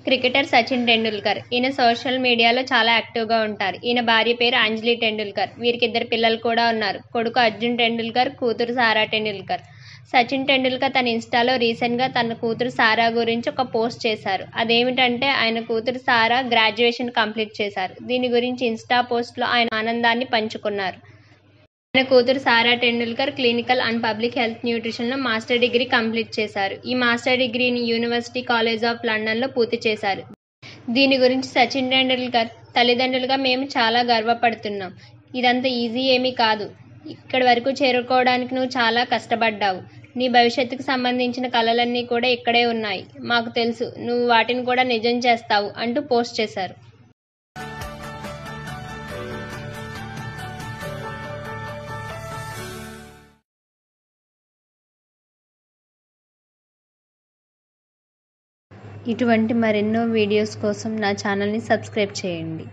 Cricketer Sachin Tendulkar. ఈయన social మీడియాలో చాలా యాక్టివ్గా ఉంటారు. ఈయన భార్య పేరు అంజలి టెండూల్కర్. వీరికి 2 పిల్లలు కూడా ఉన్నారు. కొడుకు అర్జున్ టెండూల్కర్, కూతురు సారా టెండూల్కర్. సచిన్ టెండూల్కర్ తన ఇన్స్టాలో రీసెంట్గా తన కూతురు సారా గురించి ఒక పోస్ట్ చేశారు. అదేమిటంటే ఆయన కూతురు సారా గ్రాడ్యుయేషన్ కంప్లీట్ చేశారు. దీని గురించి ఇన్స్టా పోస్ట్లో ఆయన ఆనందాన్ని పంచుకున్నారు. ఆయన కూతురు Sara Tendulkar clinical and public health న్యూట్రిషన్లో మాస్టర్ డిగ్రీ కంప్లీట్ చేశారు. ఈ మాస్టర్ డిగ్రీని యూనివర్సిటీ కాలేజ్ ఆఫ్ లండన్లో పూర్తి చేశారు. దీని గురించి సచిన్ టెండూల్కర్, తల్లిదండ్రులుగా మేము చాలా గర్వపడుతున్నాం. ఇదంతా ఈజీ ఏమీ కాదు. ఇక్కడి వరకు చేరుకోవడానికి నువ్వు చాలా కష్టపడ్డావు. నీ భవిష్యత్తుకు సంబంధించిన కలలన్నీ కూడా ఇక్కడే ఉన్నాయి. మాకు తెలుసు నువ్వు వాటిని కూడా నిజం చేస్తావు అంటూ పోస్ట్ చేశారు. ఇటువంటి మరెన్నో వీడియోస్ కోసం నా ఛానల్ని సబ్స్క్రైబ్ చేయండి.